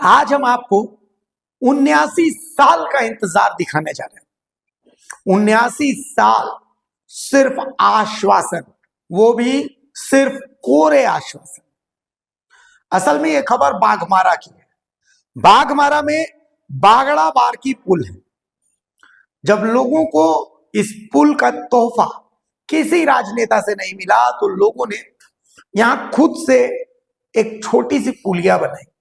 आज हम आपको 79 साल का इंतजार दिखाने जा रहे हैं। 79 साल सिर्फ आश्वासन, वो भी सिर्फ कोरे आश्वासन। असल में यह खबर बाघमारा की है। बाघमारा में बागड़ा बारकी पुल है। जब लोगों को इस पुल का तोहफा किसी राजनेता से नहीं मिला तो लोगों ने यहां खुद से एक छोटी सी पुलिया बनाई,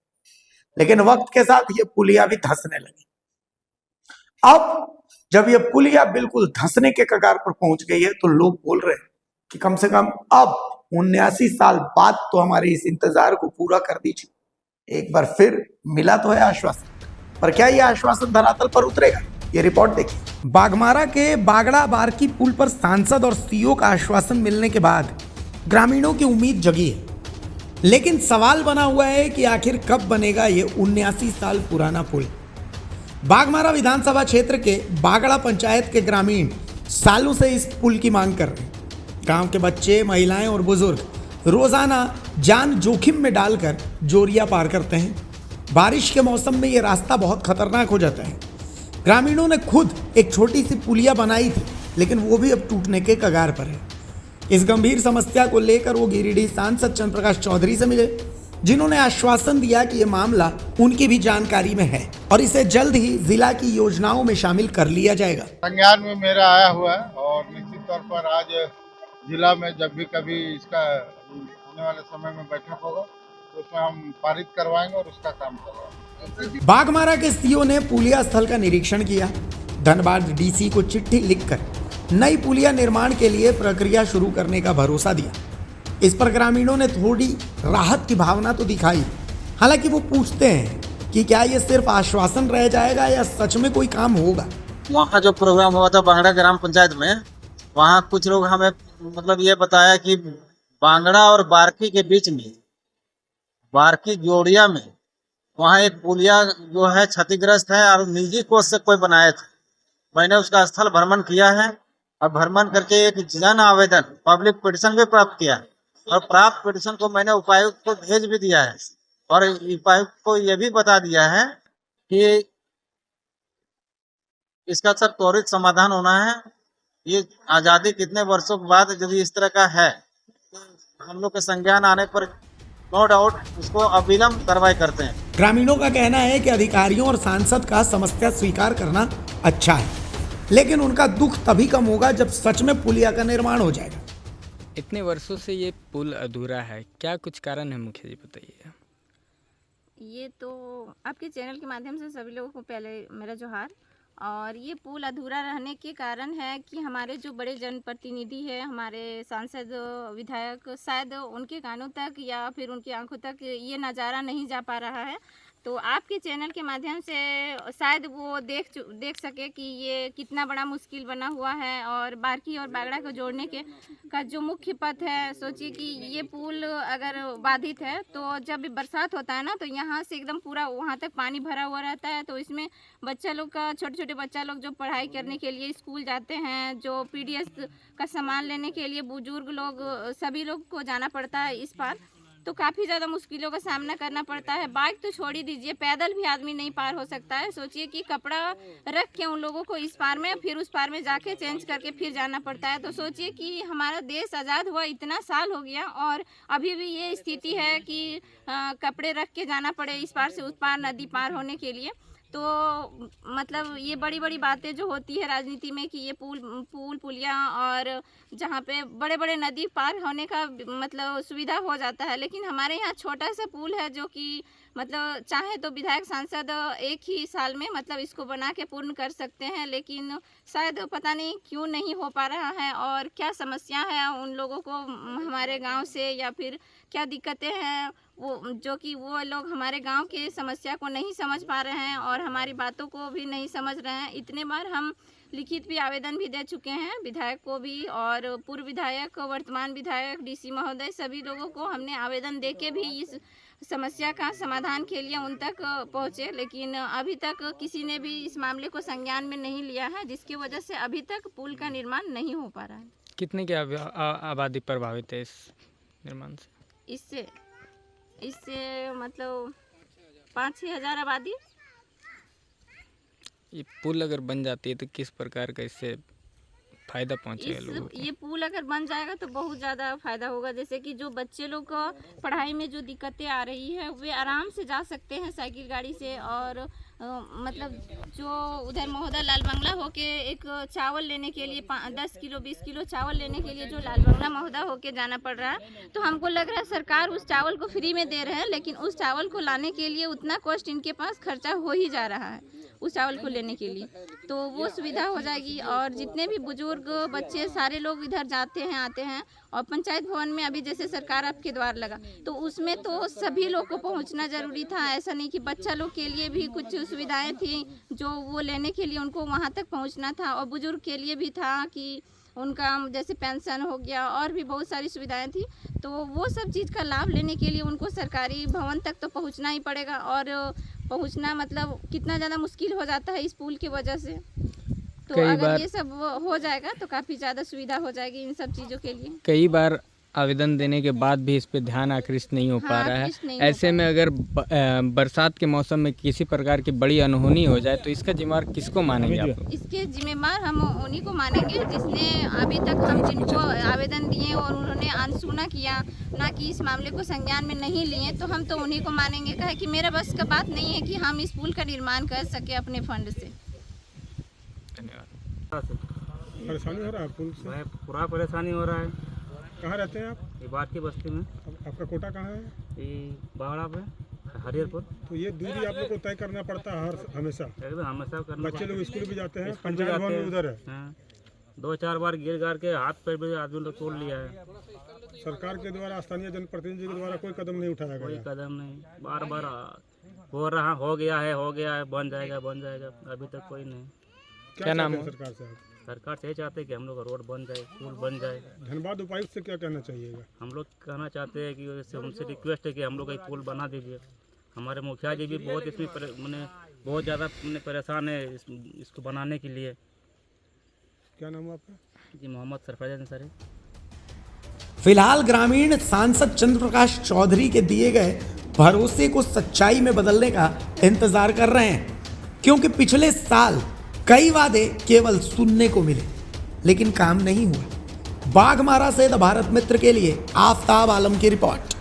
लेकिन वक्त के साथ ये पुलिया भी धंसने लगी। अब जब ये पुलिया बिल्कुल धंसने के कगार पर पहुंच गई है तो लोग बोल रहे हैं कि कम से कम अब 79 साल बाद तो हमारे इस इंतजार को पूरा कर दीजिए। एक बार फिर मिला तो है आश्वासन, पर क्या यह आश्वासन धरातल पर उतरेगा? ये रिपोर्ट देखिए। बाघमारा के बागड़ा बारकी पुल पर सांसद और सीओ का आश्वासन मिलने के बाद ग्रामीणों की उम्मीद जगी है, लेकिन सवाल बना हुआ है कि आखिर कब बनेगा ये 79 साल पुराना पुल। बाघमारा विधानसभा क्षेत्र के बागड़ा पंचायत के ग्रामीण सालों से इस पुल की मांग कर रहे हैं। गांव के बच्चे, महिलाएं और बुजुर्ग रोजाना जान जोखिम में डालकर जोरिया पार करते हैं। बारिश के मौसम में ये रास्ता बहुत खतरनाक हो जाता है। ग्रामीणों ने खुद एक छोटी सी पुलिया बनाई थी, लेकिन वो भी अब टूटने के कगार पर है। इस गंभीर समस्या को लेकर वो गिरिडीह सांसद चंद्र प्रकाश चौधरी से मिले, जिन्होंने आश्वासन दिया कि ये मामला उनकी भी जानकारी में है और इसे जल्द ही जिला की योजनाओं में शामिल कर लिया जाएगा। संज्ञान में मेरा आया हुआ है और निश्चित तौर पर आज जिला में जब भी कभी इसका आने वाले समय में बैठक होगा तो उसमें हम पारित करवाएंगे और उसका काम करवाएंगे। बाघमारा के सीओ ने पुलिया स्थल का निरीक्षण किया। धनबाद डीसी को चिट्ठी लिखकर नई पुलिया निर्माण के लिए प्रक्रिया शुरू करने का भरोसा दिया। इस पर ग्रामीणों ने थोड़ी राहत की भावना तो दिखाई। हालांकि वो पूछते हैं कि क्या ये सिर्फ आश्वासन रह जाएगा या सच में कोई काम होगा। वहाँ जो प्रोग्राम हुआ था बांगड़ा ग्राम पंचायत में, वहाँ कुछ लोग हमें ये बताया कि बांगड़ा और बारकी के बीच में, बारकी जोड़िया में, वहाँ एक पुलिया जो है क्षतिग्रस्त है और निजी कोष से कोई बनाए थे। मैंने उसका स्थल भ्रमण किया है और भ्रमण करके एक जन आवेदन पब्लिक पिटीशन भी प्राप्त किया और प्राप्त पिटीशन को मैंने उपायुक्त को भेज भी दिया है और उपायुक्त को यह भी बता दिया है कि इसका सर त्वरित समाधान होना है। ये आज़ादी कितने वर्षों के बाद यदि इस तरह का है तो हम लोग के संज्ञान आने पर नो डाउट उसको अविलंब कार्रवाई करते हैं। ग्रामीणों का कहना है कि अधिकारियों और सांसद का समस्या स्वीकार करना अच्छा है, लेकिन उनका दुख तभी कम होगा जब सच में पुलिया का निर्माण हो जाएगा। इतने वर्षों से ये पुल अधूरा है, क्या कुछ कारण है मुखिया जी बताइए। ये तो आपके चैनल के माध्यम से सभी लोगों को पहले मेरा जोहार। और ये पुल अधूरा रहने के कारण है कि हमारे जो बड़े जनप्रतिनिधि है, हमारे सांसद विधायक, शायद उनके कानों तक या फिर उनकी आंखों तक ये नज़ारा नहीं जा पा रहा है। तो आपके चैनल के माध्यम से शायद वो देख सके कि ये कितना बड़ा मुश्किल बना हुआ है। और बारकी और बागड़ा को जोड़ने के का जो मुख्य पथ है, सोचिए कि ये पुल अगर बाधित है तो जब भी बरसात होता है ना तो यहाँ से एकदम पूरा वहाँ तक पानी भरा हुआ रहता है। तो इसमें बच्चा लोग का, छोटे छोटे बच्चा लोग जो पढ़ाई करने के लिए स्कूल जाते हैं, जो पीडीएस का सामान लेने के लिए बुजुर्ग लोग, सभी लोग को जाना पड़ता है इस पार। तो काफ़ी ज़्यादा मुश्किलों का सामना करना पड़ता है। बाइक तो छोड़ ही दीजिए, पैदल भी आदमी नहीं पार हो सकता है। सोचिए कि कपड़ा रख के उन लोगों को इस पार में, फिर उस पार में जाके चेंज करके फिर जाना पड़ता है। तो सोचिए कि हमारा देश आज़ाद हुआ इतना साल हो गया और अभी भी ये स्थिति है कि कपड़े रख के जाना पड़े इस पार से उस पार नदी पार होने के लिए। तो मतलब ये बड़ी बड़ी बातें जो होती है राजनीति में कि ये पुलिया और जहाँ पे बड़े बड़े नदी पार होने का मतलब सुविधा हो जाता है, लेकिन हमारे यहाँ छोटा सा पुल है जो कि मतलब चाहे तो विधायक सांसद एक ही साल में मतलब इसको बना के पूर्ण कर सकते हैं, लेकिन शायद पता नहीं क्यों नहीं हो पा रहा है और क्या समस्या है उन लोगों को हमारे गांव से, या फिर क्या दिक्कतें हैं वो जो कि वो लोग हमारे गांव के समस्या को नहीं समझ पा रहे हैं और हमारी बातों को भी नहीं समझ रहे हैं। इतने बार हम लिखित भी आवेदन भी दे चुके हैं, विधायक को भी और पूर्व विधायक, वर्तमान विधायक, डीसी महोदय, सभी लोगों को हमने आवेदन दे के भी इस समस्या का समाधान के लिए उन तक पहुँचे, लेकिन अभी तक किसी ने भी इस मामले को संज्ञान में नहीं लिया है, जिसकी वजह से अभी तक पुल का निर्माण नहीं हो पा रहा है। कितने की आबादी प्रभावित है इस निर्माण से? इससे मतलब 5-6 हज़ार आबादी। ये पुल अगर बन जाती है तो किस प्रकार का इससे फायदा पहुंचेगा लोगों को? ये पुल अगर बन जाएगा तो बहुत ज़्यादा फायदा होगा। जैसे कि जो बच्चे लोग को पढ़ाई में जो दिक्कतें आ रही है वे आराम से जा सकते हैं साइकिल गाड़ी से। और मतलब जो उधर महोदय लाल बंगला होके एक चावल लेने के लिए 10 किलो 20 किलो चावल लेने के लिए जो लाल बंगला महोदय होके जाना पड़ रहा है, तो हमको लग रहा है सरकार उस चावल को फ्री में दे रहे हैं, लेकिन उस चावल को लाने के लिए उतना कॉस्ट इनके पास खर्चा हो ही जा रहा है उस चावल को लेने के लिए। तो वो सुविधा हो जाएगी और जितने भी बुजुर्ग बच्चे सारे लोग इधर जाते हैं आते हैं। और पंचायत भवन में अभी जैसे सरकार आपके द्वार लगा तो उसमें तो सभी लोग को पहुंचना जरूरी था। ऐसा नहीं कि बच्चा लोग के लिए भी कुछ सुविधाएं थी जो वो लेने के लिए उनको वहां तक पहुंचना था, और बुजुर्ग के लिए भी था कि उनका जैसे पेंशन हो गया और भी बहुत सारी सुविधाएं थी। तो वो सब चीज़ का लाभ लेने के लिए उनको सरकारी भवन तक तो पहुंचना ही पड़ेगा। और पहुंचना मतलब कितना ज़्यादा मुश्किल हो जाता है इस पुल की वजह से। तो अगर ये सब हो जाएगा तो काफ़ी ज़्यादा सुविधा हो जाएगी इन सब चीज़ों के लिए। कई बार आवेदन देने के बाद भी इस पे ध्यान आकृष्ट नहीं हो पा रहा है। ऐसे में अगर बरसात के मौसम में किसी प्रकार की बड़ी अनहोनी हो जाए तो इसका जिम्मेवार किसको मानेंगे आप लोग? इसके जिम्मेदार हम उन्हीं को मानेंगे जिसने अभी तक हम जिनको आवेदन दिए और उन्होंने अनसुना किया, ना कि इस मामले को संज्ञान में नहीं लिए, तो हम तो उन्हीं को मानेंगे। कहे कि मेरा बस का बात नहीं है कि हम इस पुल का निर्माण कर सके अपने फंड से। परेशानी हो रहा है पुल से? पूरा परेशानी हो रहा है। कहाँ रहते हैं आप? ये बात की बस्ती में, आपका कोटा कहाँ है? ये बावड़ा पे हरिहरपुर। तो ये दूरी आप लोग को तय करना पड़ता है हमेशा? एकदम हमेशा करना। बच्चे लोग स्कूल भी जाते हैं, स्कूल भी पंचायत भवन जाते भी हैं। उधर है। हाँ, 2-4 बार गिर गार के हाथ पैर भी आदमी लोग तोड़ लिया है। सरकार के द्वारा, स्थानीय जनप्रतिनिधि के द्वारा कोई कदम नहीं उठाया कोई गया? कदम नहीं, बार बार हो गया है, बन जाएगा, अभी तक कोई नहीं। क्या नाम चाहते हैं है? सरकार से आप? सरकार से ये चाहते हैं कि हम लोग का रोड बन जाए, पुल बन जाए। धनबाद उपायुक्त से क्या कहना चाहिएगा? हम हम लोग कहना चाहते हैं कि वैसे उनसे रिक्वेस्ट है कि हम लोग का एक पुल बना दीजिए। हमारे मुखिया जी भी बहुत इसमें मैंने बहुत ज़्यादा परेशान है इसको बनाने के लिए। क्या नाम है आपका? जी मोहम्मद सरफराज अंसारी। फिलहाल ग्रामीण सांसद चंद्र प्रकाश चौधरी के दिए गए भरोसे को सच्चाई में बदलने का इंतजार कर रहे हैं, क्योंकि पिछले साल कई वादे केवल सुनने को मिले लेकिन काम नहीं हुआ। बाघमारा से द भारत मित्र के लिए आफताब आलम की रिपोर्ट।